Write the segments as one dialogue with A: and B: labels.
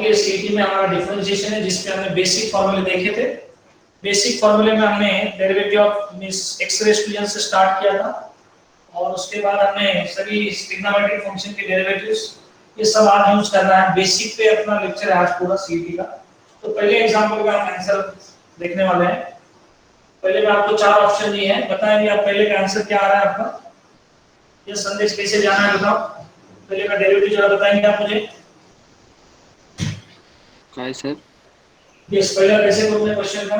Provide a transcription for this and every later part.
A: के सीटी में हमारा डिफरेंशिएशन है जिसपे हमने बेसिक फॉर्मूले देखे थे। बेसिक फॉर्मूले में हमने derivative of means x raise to n से स्टार्ट किया था और उसके बाद हमने सभी ट्रिग्नोमेट्रिक फंक्शन के डेरिवेटिव्स ये सब आज यूज करना है। बेसिक पे अपना लेक्चर है आज पूरा सीटी का। तो पहले एग्जांपल का हम आंसर देखने वाले हैं। पहले मैं आपको चार ऑप्शन दिए हैं, बताएंगे आप पहले का आंसर क्या आ रहा है आपका। ये संदेश कैसे जाना है बताओ। पहले का डेरिवेटिव जरा बताएंगे आप मुझे।
B: काय सर?
A: यस, पहला कैसे बोलते हैं क्वेश्चन का।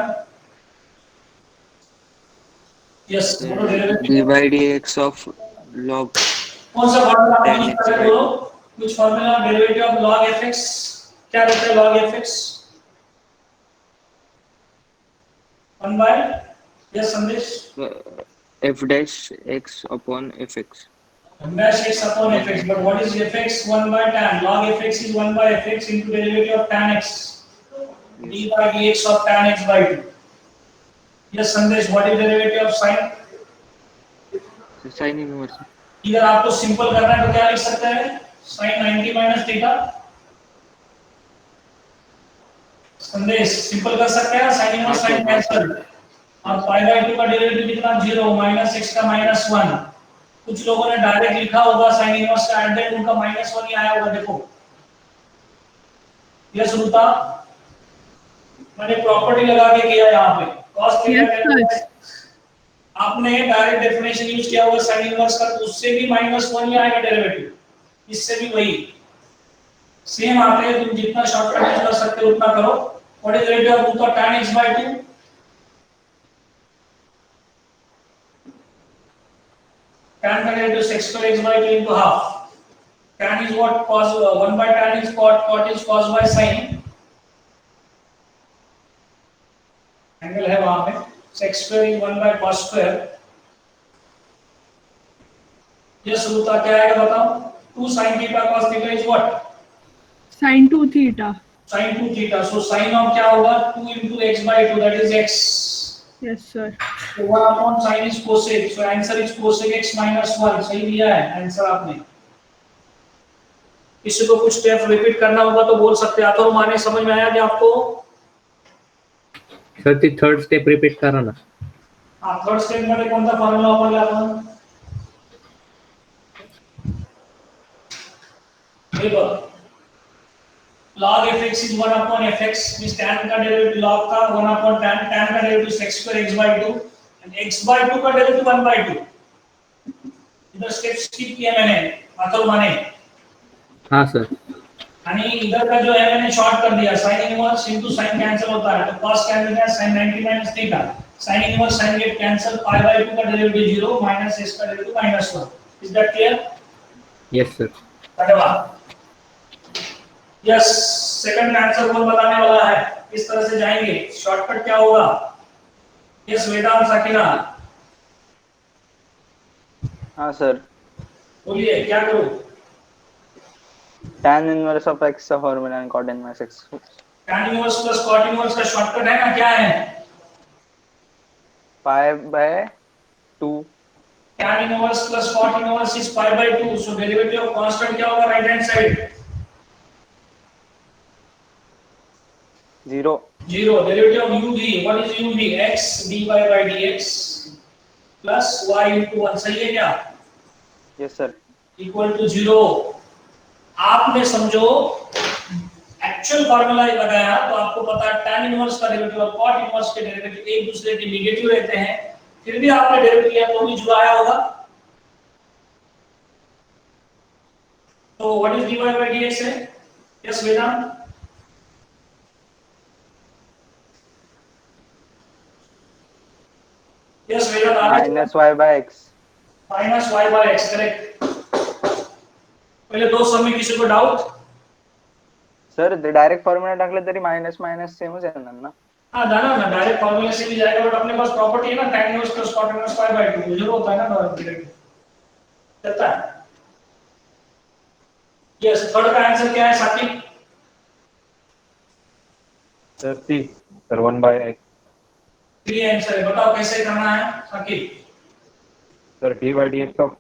A: यस बोलो derivative.
B: dy dx of log
A: कौन सा फार्मूला आप यूज
B: 10x
A: कर रहे
B: by
A: बोलो। कुछ formula derivative of log fx क्या रहता है log fx 1 by यस संदेश
B: f dash x upon fx.
A: 1 dash x upon fx, but what is fx 1 by tan log fx is 1 by fx into derivative of tan x d
B: Yes.
A: by dx of tan x by 2. yes संदेश what is derivative of sin।
B: So sin inverse.
A: इधर आपको simple करना है तो क्या लिख सकते हैं sin 90 minus थीटा। संदेश सिंपल कर सकते हैं sin
B: हाँ
A: इनवर्स
B: सर,
A: sin
B: हाँ सर,
A: कैंसिल
B: हाँ
A: और
B: सर.
A: पाई बाय 2 का डेरिवेटिव कितना 0 माइनस x का -1। कुछ लोगों ने डायरेक्ट लिखा होगा sin इनवर्स का एडेड उनका -1 ही आया होगा देखो। यस रूपा मैंने प्रॉपर्टी लगा के किया यहाँ पे cos थीटा आपने डायरेक्ट डेफिनेशन यूज किया होगा sin इनवर्स का तो उससे भी -1 ही आएगा डेरिवेटिव। इससे भी वही सेम आते हैं। तुम जितना शॉर्टकट यूज कर सकते हो उतना करो। What is derivative of root of tan x by 2। tan का derivative sec square x by 2 into half। tan is what cos 1 by tan is cot is cos by sin। Angle है वहां पे sec square is 1 by cos square। ये सूत्र क्या आएगा बताओ। 2 sin theta cos theta is what
C: sin 2 theta।
A: sin 2 theta। so sin of क्या होगा 2 into x by 2 that is x।
C: yes sir।
A: so 1 upon sin is cosec so answer is cosec x minus 1। सही दिया है answer आपने। किसी को कुछ step repeat करना होगा तो बोल सकते हैं। अथर्व माने समझ में आया कि आपको।
D: सर ती थर्ड स्टेप रिपीट करा ना।
A: हां थर्ड स्टेप मध्ये कोणता फॉर्म्युला वापरला आपण हे बघ log fx is 1 upon fx means tan का डेरिवेटिव log का 1 upon tan tan का derivative sec square x by 2 and x by 2 का डेरिवेटिव 1 by 2। इधर स्टेप स्किप किया मैंने अथर्व माने।
D: हाँ सर।
A: आणि इधर का जो है मैंने शॉर्ट कर दिया sin inverse into sin cancel होता है तो cos क्या मिल गया sin 90 minus theta. sin inverse sin get cancel pi by 2 का डेरिवेटिव 0 minus s का derivative -1। Is that clear.
D: Yes sir.
A: धन्यवाद। यस सेकंड आंसर कौन बताने वाला है किस तरह से जाएंगे शॉर्टकट क्या होगा। यस वेदांत साकिना
E: हाँ सर।
A: बोलिए क्या करूं।
E: tan इनवर्स ऑफ x का फॉर्मूला है cot inverse x।
A: tan inverse plus cot inverse का शॉर्टकट है ना क्या है
E: pi by 2।
A: tan inverse plus cot inverse is pi by 2 so derivative of constant क्या होगा right hand side
E: 0
A: derivative of ud what is ud x dy by dx plus y into 1 सही है क्या
E: yes sir.
A: Equal to 0। आपने समझो actual formula लगाया तो आपको पता है tan इनवर्स का डेरिवेटिव और cot इनवर्स के डेरिवेटिव एक दूसरे के नेगेटिव रहते हैं फिर भी आपने डेरिवेटिव लिया तो भी जुड़ाया होगा। तो what is dy by dx है yes Vedant yes Vedant
E: minus y by x।
A: Minus y by x correct. पहले दो सम में किसी को डाउट।
E: सर डायरेक्ट फॉर्मूला टाकले तरी माइनस माइनस सेमच येणार ना।
A: हां जाना ना डायरेक्ट फॉर्मूला से भी जाएगा बट अपने पास प्रॉपर्टी है ना tan inverse plus cot inverse pi by 2 zero होता है ना डायरेक्ट चलता है। यस थर्ड का आंसर क्या है साथी
D: सर ती sir 1 by x।
A: Three answer है बताओ कैसे करना है साथी।
D: Sir dy dx of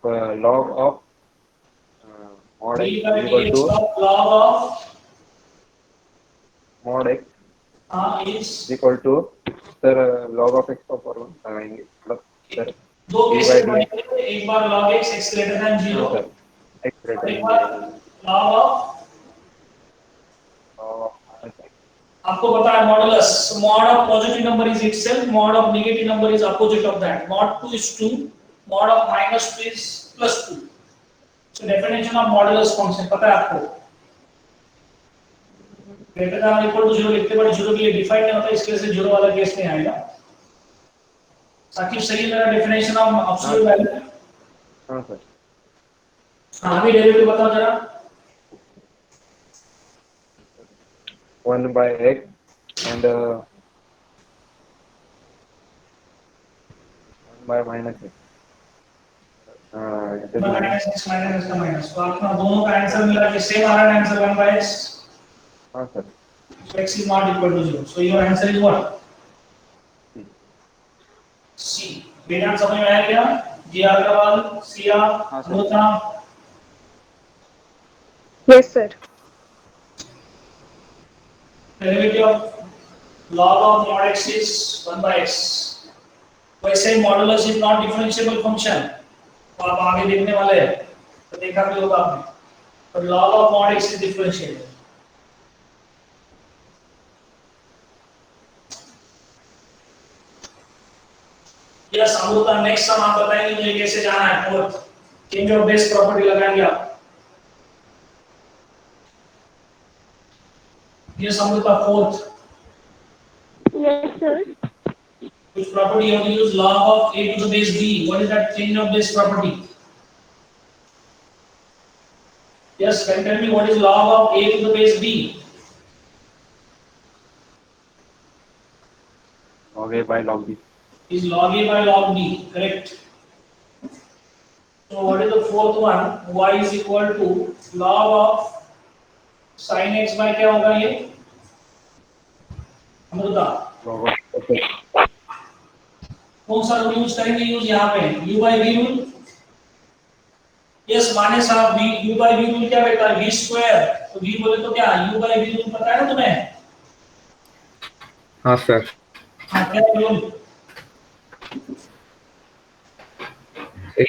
D: log of mod
A: d
D: x
A: by
D: is equal
A: dx
D: to
A: of log of
D: mod x
A: is
D: is equal to sir log of x का formula लगाएंगे मतलब sir
A: दो
D: d
A: केसेस
D: by dx
A: बनेंगे, एक बार log x greater than
D: हाँ
A: 0
D: sir x
A: और
D: greater
A: एक
D: than
A: bar
D: 0
A: log of,
D: और
A: आपको पता है modulus, mod of positive number is itself, mod of negative number is opposite of that, mod 2 is 2, mod of minus 2 is plus 2. So definition of modulus function पता है आपको, greater than or equal to 0 लिखते but 0 के लिए define नहीं होता, इसके वजह से 0 वाला केस नहीं आएगा। साकिब सही है मेरा डेफिनेशन ऑफ एब्सोल्यूट वैल्यू?
D: हाँ सर
A: हाँ अभी डेरिवेटिव बताओ जरा।
D: 1 by x and 1 by minus x it is minus
A: minus x minus x का माइनस, तो आपका दोनों का आंसर मिला कि सेम आ रहा है आंसर 1 by x,
D: हाँ sir
A: so x is not equal to 0, so your answer is what? C। बेटा समझ में आया क्या? जी अग्रवाल, सिया,
E: हाँ sir.
A: Amrita,
F: Yes, sir.
A: Derivative of log of mod x is 1 by x। वैसे modulus is not differentiable function, तो आप आगे देखने वाले हैं तो देखा भी होगा आपने, तो log of mod x is differentiable। Yes Amrita, next sum आप बताएंगे मुझे कैसे जाना है, fourth change of base property लगाएंगे आप। Yes Amrita, fourth
F: Yes, sir.
A: which property you have to use, log of a to the base b, what is that change of base property? Yes, can you tell me what is log of a to the base b?
D: log a by log b
A: Is log a by log b, correct? So what is the fourth one? Y is equal to log of sin x by क्या होगा ये? Amrita,
D: log of x
A: कौन सा rule use करेंगे? Use यहाँ पे u by v rule. Yes माने साहब, v u by v rule क्या बेटा? v स्क्वायर, तो v बोले तो क्या u by v रूल पता है ना तुम्हें?
D: हाँ सर
A: हाँ क्या rule?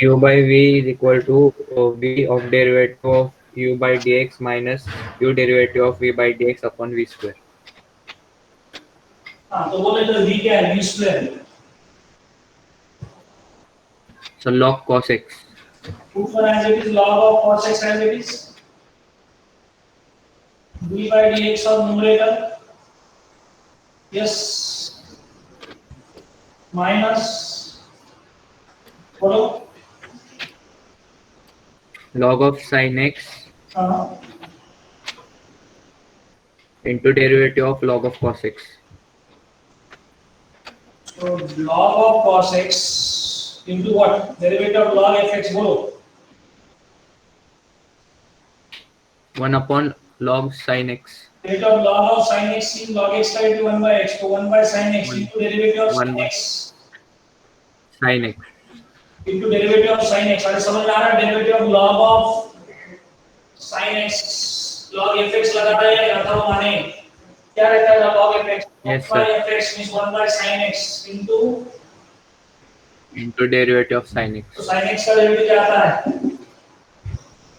G: u by v is equal to v of derivative of u by dx minus u derivative of v by dx upon v square.
A: हाँ तो बोले तो v क्या है? v square.
G: So log cos x.
A: Proof for as it is, log of cos x as it is, d by dx of numerator, yes, minus, बोलो,
G: Log of sin x
A: हाँ,
G: into derivative of log of cos x.
A: so log of cos x into what? Derivative of log fx, बोलो,
G: 1 upon log sin x.
A: derivative of log of sin x is log x का into 1 by x, तो 1 by sin x into derivative of sin x
G: Sin x.
A: into derivative of sin x, अरे समझ में आ रहा है? derivative of log of sin x log fx लगाता है या अथवा माने क्या रहता है log fx?
G: Yes,
A: 1 by
G: sir.
A: fx means 1 by sin x
G: Into derivative of sin x.
A: तो sin x का डेरिवेटिव क्या आता है?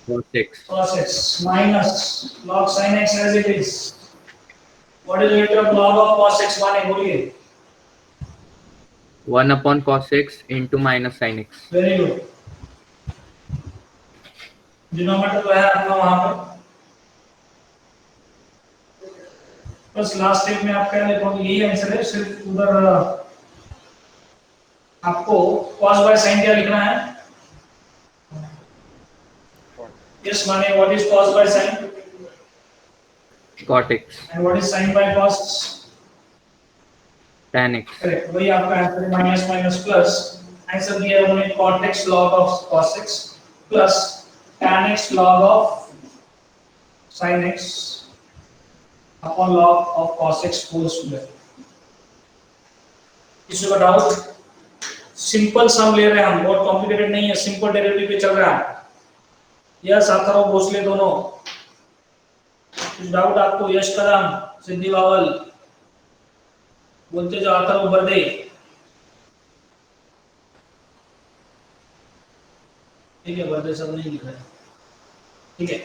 G: Cos x.
A: cos x minus log sin x as it is, what is the derivative of log of cos x माने बोलिए?
G: 1 upon cos x into minus sin x.
A: Very good, denominator तो है अपना वहां पे, बस लास्ट स्टेप में आप क्या लिखोगे? यही आंसर है, सिर्फ उधर आपको cos by sin क्या लिखना है? यस माने what is cos by sin
G: Cot x.
A: and what is sin by cos?
G: Tan x.
A: Correct, वही आपका आंसर है, माइनस माइनस प्लस, आंसर दिया है उन्होंने cot x log of cos x plus tan x log of sin x upon log of cos x whole square। किसी का doubt? Simple सम ले रहे हैं हम, बहुत कॉम्प्लिकेटेड नहीं है, सिंपल डेरिवेटिव पे चल रहा है। यस आथर्व भोसले दोनों, कुछ डाउट आपको? यश कदम, सिद्धि बावल बोलते जो आता वो बर्दे। ठीक है, बर्दे सब नहीं लिख रहे। ठीक है,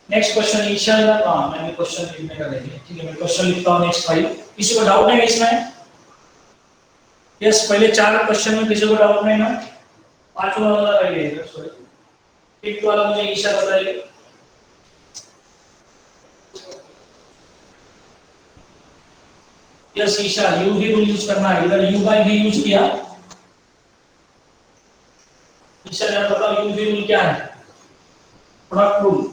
A: नेक्स्ट क्वेश्चन ईशा का। हाँ, मैंने क्वेश्चन लिखने का देखिए। ठीक है, मैं क्वेश्चन लिखता हूँ नेक्स्ट फाइल। किसी को डाउट नहीं है इसमें? यस, पहले 4 क्वेश्चन में किसी को डाउट नहीं ना? 5वां वाला रह सॉरी, 1 वाला मुझे ईशा बताइए। यस ईशा, यू भी रूल यूज करना है। इधर यू बाय भी यूज किया। ईशा जरा बताओ यू भी रूल क्या है? Product rule.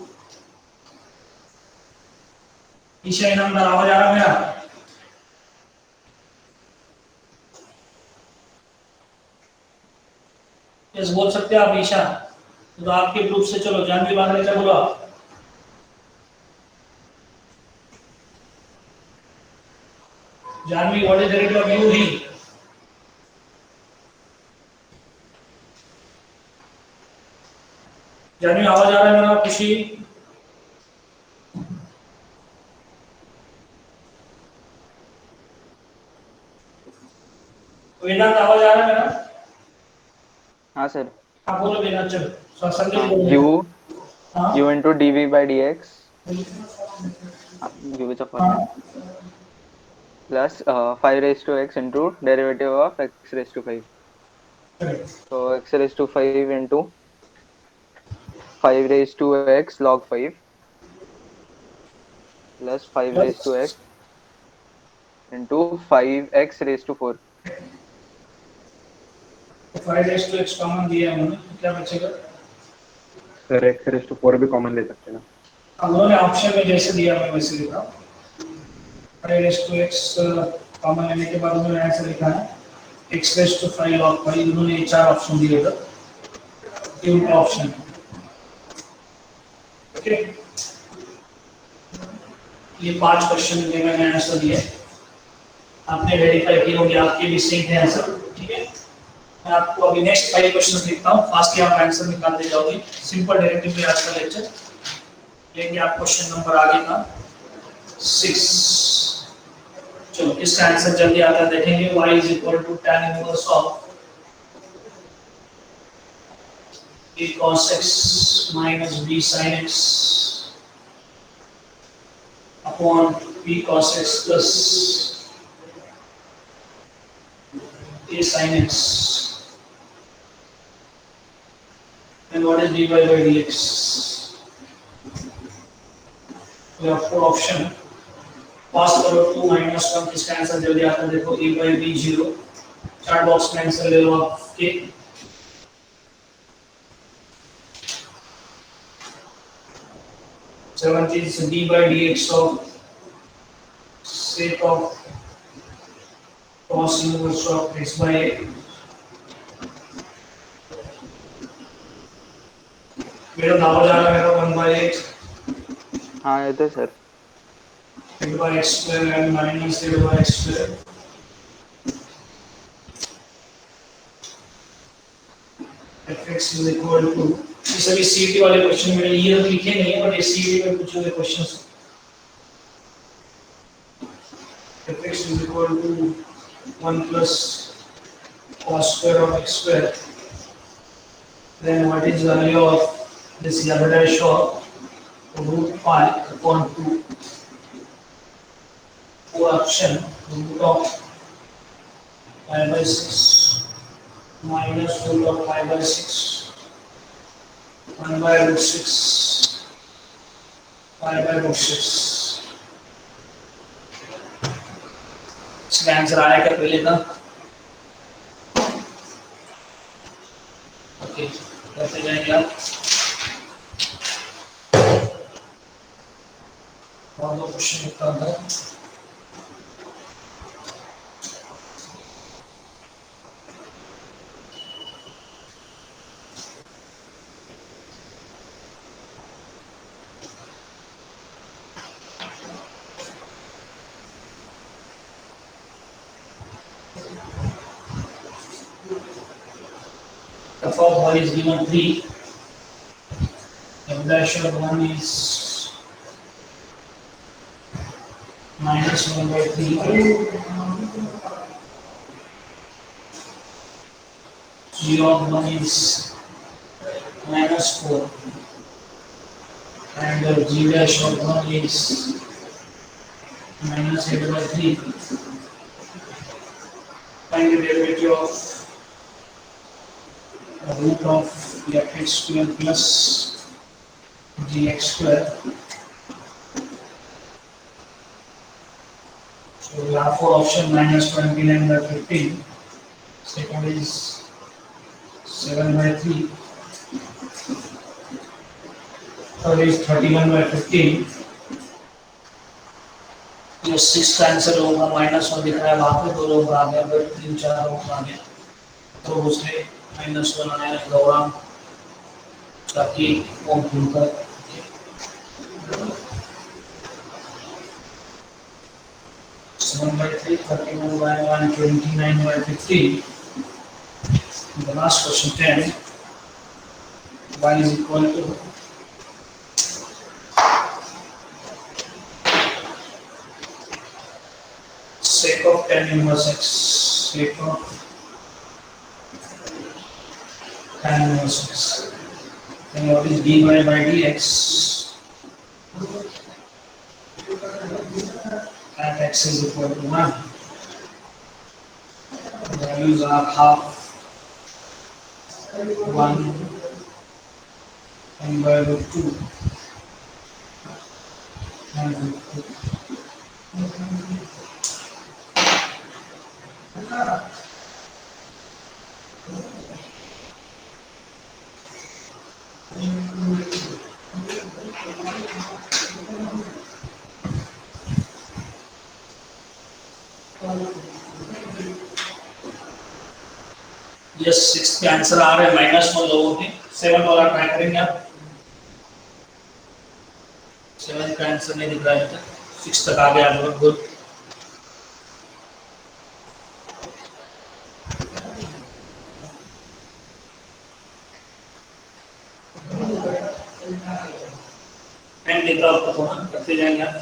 A: ईशा इनामदार, आवाज आ रहा है मेरा? यस बोल सकते हैं आप ईशा। तो आपके ग्रुप से चलो जानवी बांधने का बोलो आप। Janvi, what is the rate of you भी? जानवी आवाज आ रहा है मेरा? खुशी, वेदांत आवाज आ रहा है मेरा?
E: हाँ सर।
A: हाँ बोलो वेदांत, चलो संदेश बोलो।
E: u
A: हाँ
E: u into dv by dx u is a formula plus 5 raised to x into derivative of x raised to 5. So x raised to 5 into 5 raised to x log 5 plus 5 raised to x into 5x raised to 4.
A: 5 raise to x common दिया है उन्होंने, तो क्या बचेगा?
D: Sir x raise to 4 भी common ले सकते हैं ना?
A: उन्होंने ऑप्शन में जैसे दिया मैं वैसे लिखा। 5 रेज़ टू x कॉमन लेने के बाद उन्होंने ऐसे लिखा है x रेज़ टू 5 log 5। उन्होंने 4 ऑप्शन दिए थे, ये उनका ऑप्शन है। ओके, ये 5 क्वेश्चन में मैंने आंसर दिए, आपने वेरीफाई किए होंगे, आपके भी सेम है आंसर। ठीक है, मैं आपको अभी नेक्स्ट 5 क्वेश्चंस लिखता हूं, फास्टली आप आंसर निकालते जाओगे। सिंपल डायरेक्टिव में आज का लेक्चर लेंगे आप। क्वेश्चन नंबर आगे का 6। चलो इसका आंसर जल्दी आता है, देखेंगे। y is equal to tan inverse of a cos x minus b sin x upon b cos x plus a sin x. And what is dy by dx? We have 4 option. पास करो 2 minus 1, इसका answer जल्दी आता है। देखो a by b 0। Chart box में answer ले लो आप के। Seventh is d by dx of sec of cos inverse of x by a। मेरा दावा जा रहा है मेरा 1 by x
E: हाँ ये तो sir.
A: z by x square and minus z by x square fx is equal to, ये सभी सीईटी वाले क्वेश्चन मैंने ये लिखे नहीं है, बट ये सीईटी में पूछे हुए questions. fx is equal to 1 plus cos square of x square, then what is the value of this lambda dash of root 5 upon 2 option root of 5 by 6 minus root of 5 by 6 1 by root 6 5 by root 6। इसका answer आया क्या पहले का? Okay, करते जाएंगे आप। और 2 question लिखता हूँ। f of y is given 3, f dash of 1 is -1/3 g of 1 is -4 and g dash of 1 is -8/3. Find the derivative of root of fx square plus gx square. So we have four options: -29/15. Second is 7/3. Third is 31/15. जो 6 का answer होगा -1 दिख रहा है वहाँ पे 2 लोग आ गए, अगर 3-4 लोग आ गए तो उसने -1 आया होगा ताकि फॉर्म खुलकर 7/3, 31/1, 29/15. The last question 10. Y is equal to sec of tan inverse x, sec of tan inverse x. And what is dy by dx at x is equal to 1. The values are half, 1, and by root 2. And root 2. Yes 6 के answer आ रहे हैं -1 लोगों के। 7 वाला try करेंगे आप। 7 का answer नहीं दिख रहा है तक, 6 तक आ गया बहुत गुड। एंड देता आपको फोन करते जाएंगे आप।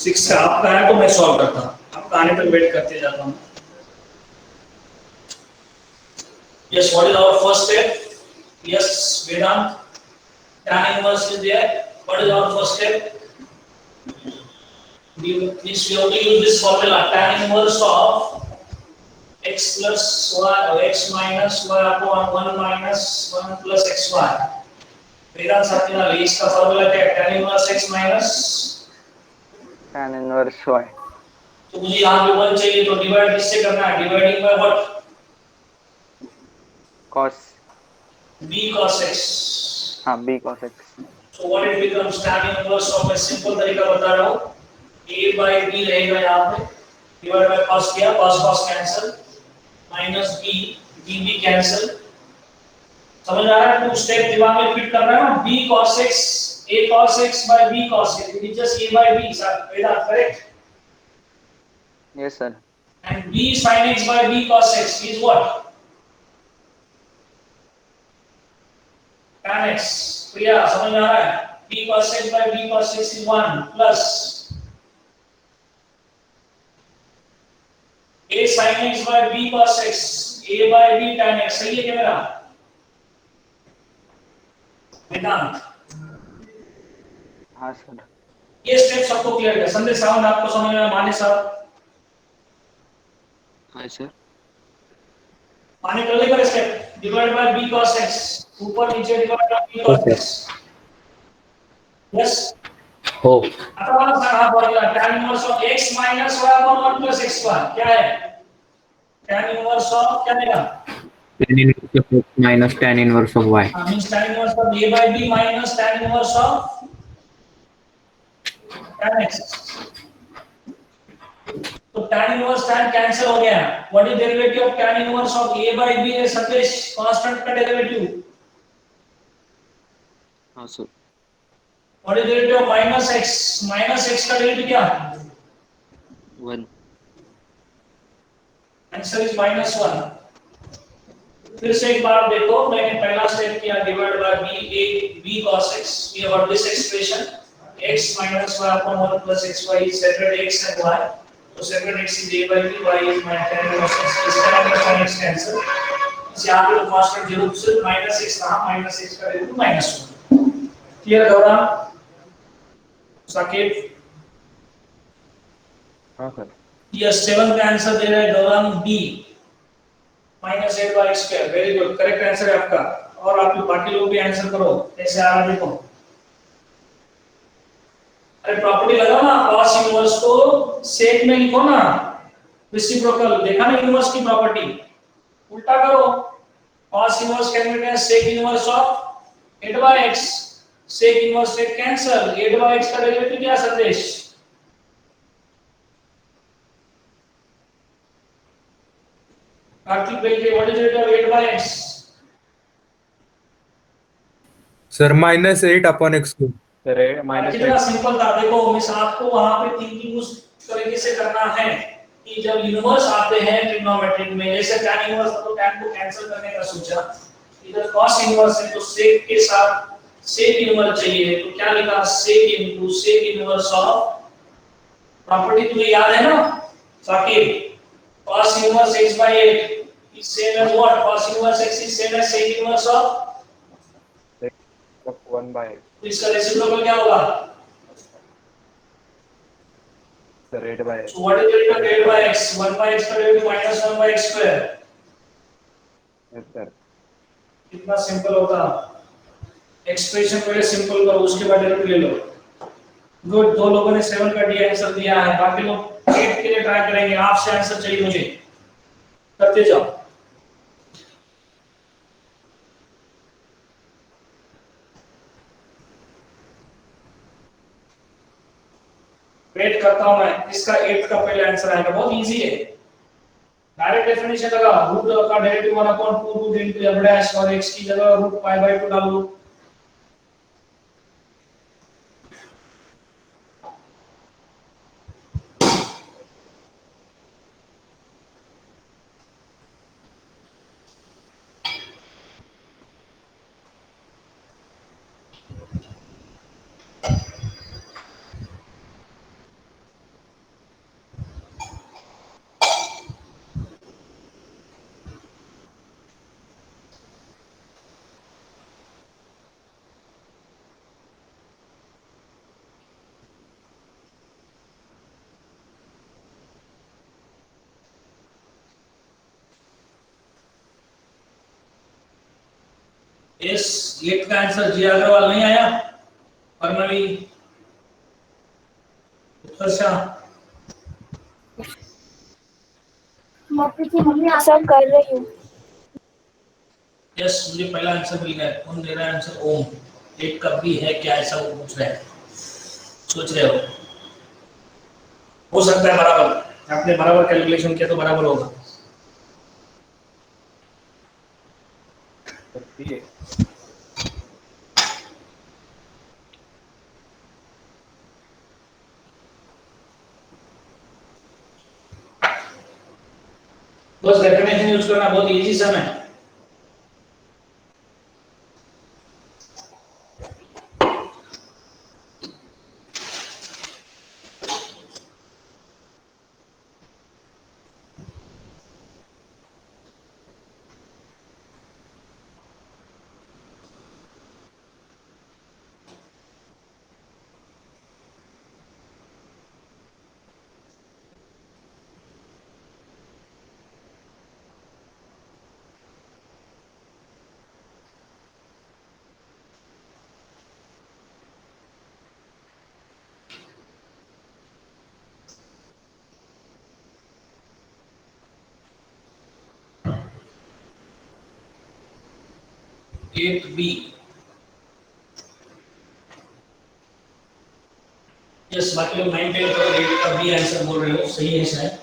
A: सिक्स का आपका है तो मैं सॉल्व करता हूँ, आपका आने तक वेट करते जाता हूँ। Yes, what is our first step? Yes Vedant, tan inverse is there. What is our first step? We have to use this formula, tan inverse of x plus y or x minus y upon 1 minus 1 plus xy. वेदांत साथी ना इसका formula क्या है? tan inverse x minus
E: tan inverse y.
A: तो मुझे यहाँ पे 1 चाहिए तो डिवाइड किससे करना है? Dividing by what?
E: Cos.
A: b cos x.
E: हाँ, b cos x.
A: So what it becomes? Tan inverse of, मैं सिंपल तरीका बता रहा हूँ, a by b रहेगा यहाँ पे, डिवाइड बाय cos किया, cos cancel, minus b, b cancel. समझ आ रहा है? टू स्टेप दिमाग में फिट कर रहा है ना, b cos x, a cos x by b cos x, it is just a by b, sir, Vedant, correct?
E: Yes sir.
A: And b sin x by b cos x is what? Tan x. प्रिया समझ आ रहा है? b cos x by b cos x is 1 plus a sin x by b cos x, a by b tan x। सही है क्या मेरा वेदांत?
E: हाँ sir.
A: ये step सबको क्लियर है? संदेश सावंत आपको समझ में आया? माने साहब
B: हाँ सर।
A: माने कर लेगा step, divide by b cos x, ऊपर नीचे divide by b cos x। Yes
G: हो
A: अथवा सर बोलेगा tan inverse of x minus y upon 1 plus xy क्या है? tan इनवर्स ऑफ क्या देगा?
G: tan inverse of x minus tan inverse of y.
A: means tan inverse of a by b minus tan inverse of tan x। तो tan inverse tan cancel हो गया। What is derivative of tan inverse of a by b है Satish? Constant का derivative.
B: हाँ sir.
A: What is derivative of minus x? Minus x का derivative क्या?
B: 1।
A: Answer is -1। फिर से एक बार देखो, मैंने पहला स्टेप किया divide by b cos x, we have this expression x minus y upon 1 plus xy is separate x and y, so separate x is a by b, y is minus tan cos x, is tan cos x cancel, यहाँ पे constant जरूर से -x रहा, -x का value -1। Clear गौरव, साकिब?
D: हाँ sir.
A: ये 7 का answer दे रहा है Gaurav B, -8/x²। Very good, correct answer है आपका। और आप लोग बाकी लोग भी आंसर करो, कैसे आ रहा है देखो। अरे प्रॉपर्टी लगाओ ना, cos इनवर्स को सेक में लिखो ना, रेसिप्रोकल। देखा ना इनवर्स की प्रॉपर्टी, उल्टा करो। cos inverse can be ten sec inverse of 8/x, sec inverse से कैंसिल, 8/x का डेरिवेटिव क्या सतेश? कार्तिक भाई के what is it of 8/x?
H: Sir -8/x²।
D: Sir
A: कितना सिंपल था देखो, मिस आपको वहां पे थिंकिंग उस तरीके से करना है कि जब इनवर्स आते हैं ट्रिग्नोमेट्रिक में, जैसे tan इनवर्स तो tan को कैंसिल करने का सोचा, इधर cos इनवर्स है तो sec के साथ sec इनवर्स चाहिए, तो क्या लिखा, sec into sec inverse of, property तुम्हें याद है ना Saqib, cos inverse x/8 is same as what, cos inverse x is same as sec inverse of
D: 1/x।
A: तो इसका रेसिप्रोकल क्या होगा?
D: Sir 8/x।
A: So what is the rate of 8/x? 1/x का derivative -1/x²।
D: Yes sir.
A: कितना simple होता, expression पहले simple करो, उसके बाद डेरिवेटिव ले लो। गुड, दो लोगों ने 7 का डी आंसर दिया है, बाकी लोग 8 के लिए ट्राई करेंगे। आपसे आंसर चाहिए मुझे, करते जाओ। वेट करता हूं मैं, इसका 8 का पहले आंसर आएगा, बहुत इजी है। डायरेक्ट डेफिनेशन लगा, रूट का derivative 1/2 root into f dash और x की जगह रूट π/2 डाल लो। इस 8 का आंसर जी अग्रवाल नहीं आया, परमवी उत्कर्षा
F: सब कर रही हूँ।
A: यस, मुझे पहला आंसर मिल गया। कौन दे रहा है आंसर? ओम। 8 कब भी है क्या, ऐसा वो पूछ रहे हैं, सोच रहे हो सकता है बराबर, आपने बराबर कैलकुलेशन किया तो बराबर होगा। बस डेफिनेशन यूज करना, बहुत इजी सम है। एक बी, यस, बाकी लोग 9 10 और 8 का बी आंसर बोल रहे हो, सही है शायद।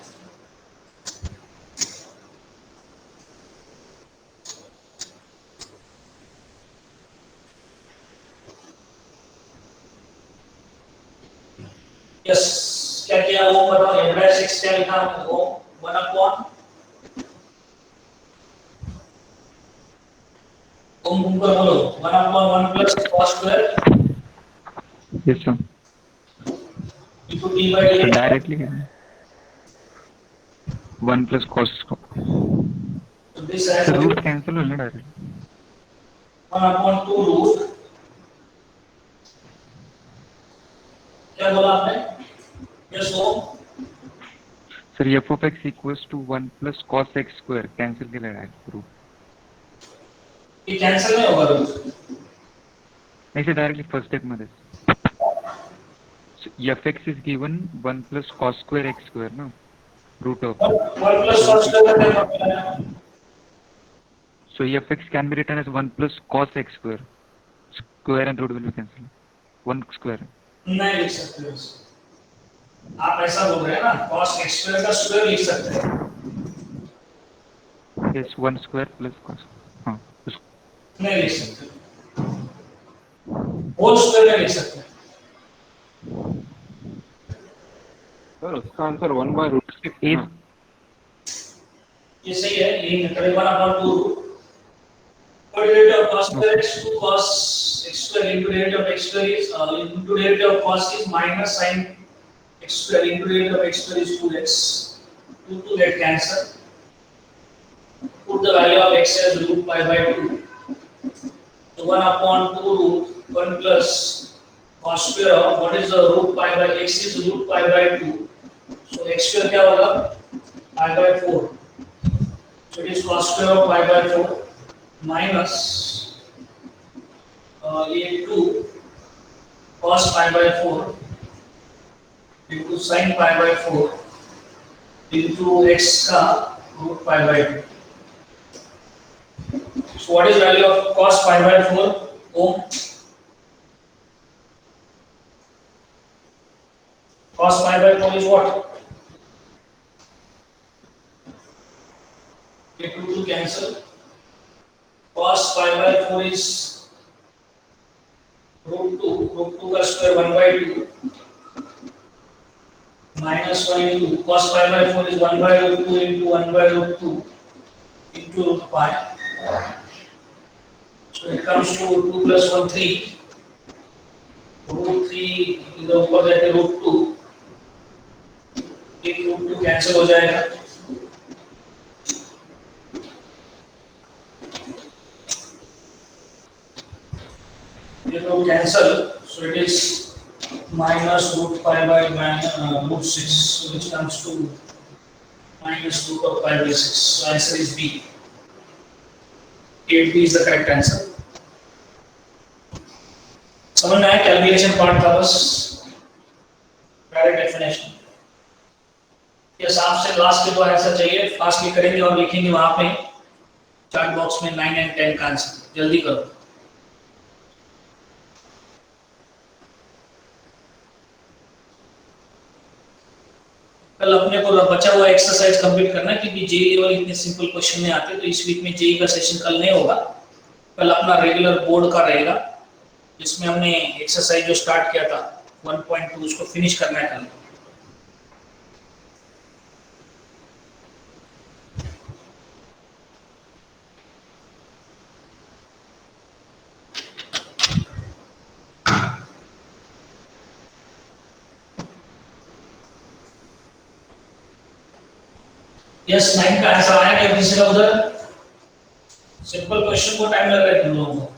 A: यस, क्या किया वो बताओ, f डैश x क्या लिखा? वो 1/2 उनको बोलो 1/1 plus cos square
I: Yes, sir.
A: into d by
I: So
A: dx.
I: directly 1 plus cos square.
A: So this has
I: So
A: to be
I: root cancel होगा directly.
A: 1/2 root. क्या बोला आपने? Yes, no.
I: Sir, f of x equals to 1 plus cos x square. Cancel के लिए direct root.
A: ये cancel नहीं होगा root.
I: नहीं सर डायरेक्टली फर्स्ट स्टेप मध्ये. So fx is given 1 plus cos square x square ना root of.
A: 1 plus cos square का क्या?
I: So fx can be written as 1 plus cos x square. Square and root will be cancelled. 1 square.
A: नहीं लिख सकते हो. आप ऐसा बोल रहे हैं ना, cos x square का स्क्वायर लिख सकते हैं.
I: Yes, 1 square plus cos. हाँ.
A: नहीं लिख सकते. होल स्क्वायर नहीं लिख सकते.
D: सर उसका आंसर 1/√6.
A: ये सही है. यही करें 1/2 derivative of cos square x to cos x square into derivative of x square is into derivative of cos is minus sin x square into derivative of x square is 2x. 2 get cancel. Put the value of x as root pi by 2. So 1/2 root 1 plus cos square of what is the root pi by x is root pi by 2. So x square क्या होगा? Pi by 4. So it is cos square of pi by 4 minus ये 2 cos pi by 4 into sin pi by 4 into x का root pi by 2. So what is value of cos pi by 4 ohm? Cos pi by 4 is what? Get 2 to cancel. Cos pi by 4 is root 2 का square 1/2 minus 1 into cos pi by 4 is 1/2 into 1/2 into root pi. So it comes to 2 plus 1 3. Root 3 इधर ऊपर जाके root 2. एक root 2 cancel हो जाएगा. ये तो cancel. So it is minus root pi by root 6, which comes to minus root of pi by 6. So answer is B. 8B is the correct answer. समझ में आया? कैलकुलेशन पार्ट था बस. Direct definition. यस, आपसे last के 2 answer चाहिए. Fastly करेंगे और लिखेंगे वहां पे चार्ट बॉक्स में 9 एंड 10 का आंसर. जल्दी करो. कल अपने को बचा हुआ एक्सरसाइज कंप्लीट करना है क्योंकि जेई लेवल इतने सिंपल क्वेश्चन में आते हैं. तो इस वीक में जेई का सेशन कल नहीं होगा. कल अपना रेगुलर बोर्ड का रहेगा जिसमें हमने एक्सरसाइज जो स्टार्ट किया था 1.2 उसको फिनिश करना है कल. यस, 9 का आंसर आया क्या किसी का उधर? सिंपल क्वेश्चन को टाइम लग रहा है तुम लोगों को.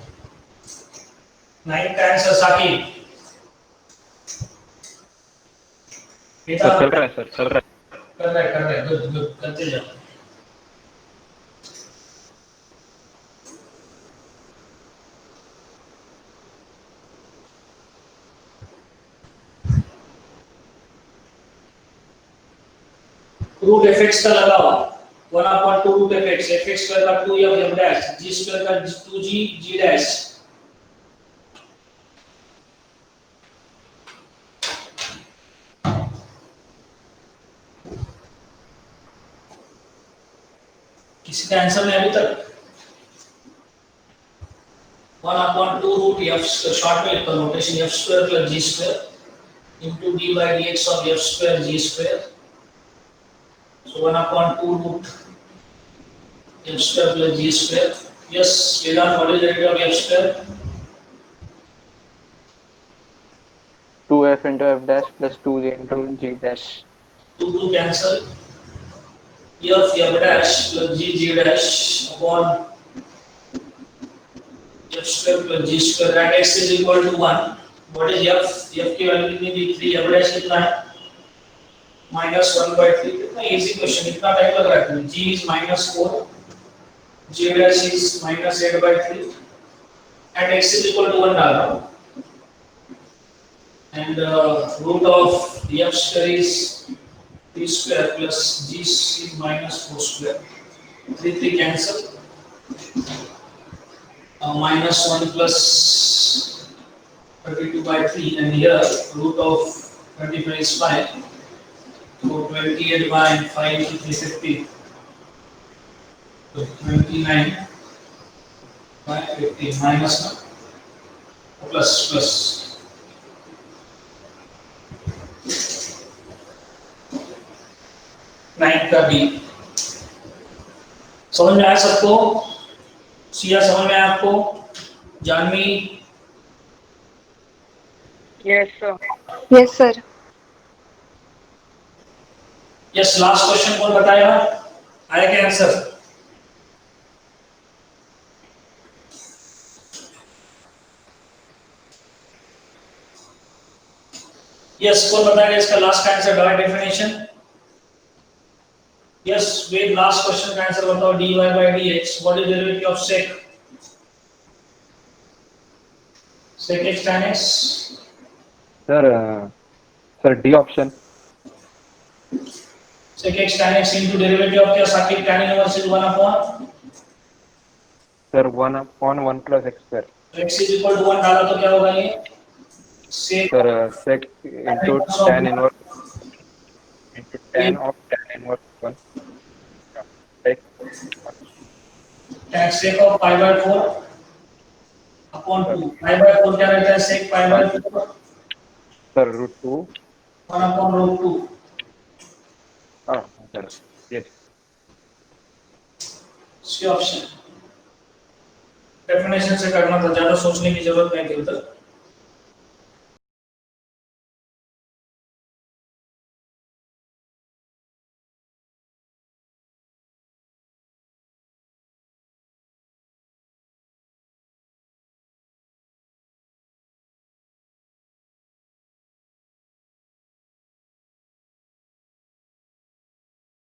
A: 9 का आंसर साकिब.
D: चल रहा है सर, चल रहा है.
A: कर रहा है. गुड गुड, करते जाओ. रूट fx का लगा हुआ 1/2 रूट fx. fx स्क्वायर का 2f डैश, g स्क्वायर का 2g g डैश. किसी का आंसर नहीं अभी तक? 1/2 रूट f शॉर्ट में लिखो notation f square plus g square into d by dx of f square g square. So 1/2 root f square plus g square Yes, Vedant, what is the derivative of f square?
E: 2f into f dash plus 2g into g dash.
A: 2 cancel. F dash plus g dash upon f square plus g square at x is equal to 1. What is f? F की value कितनी दी 3, f dash कितना है? -1/3. कितना easy question, इतना time लग रहा है तुम्हें. g is -4, g dash is -8/3. At x is equal to 1 डाल रहा हूँ. And root of f square is 3 square plus g is -4 square. 3 cancel. -1 plus 32/3, and here root of 25 is 5. So 28/5 is 350. So 29/50 minus plus. 9 का b. समझ में आया सबको? सिया समझ में आया आपको? Janvi?
F: Yes, sir. Yes, sir.
A: Yes, last question कौन बताएगा? आया क्या आंसर? यस, कौन बताएगा इसका लास्ट का answer? Dot definition. Yes, wait, last question का आंसर बताओ. dy by dx, what is derivative of sec? sec x tan x.
D: Sir D option.
A: sec x tan x into derivative of क्या? Saqib tan inverse is 1 upon
D: sir 1/1 plus x square.
A: x is equal to 1 डाला तो क्या होगा ये? sec
D: sir sec into tan inverse into tan of tan inverse 1.
A: tan sec of pi by 4 upon 2. pi by 4 क्या रहता है? sec pi by 4
D: sir √2.
A: 1 upon √2.
D: हाँ sir, yes.
A: C option. Definition से करना था, ज्यादा सोचने की जरूरत नहीं थी उधर.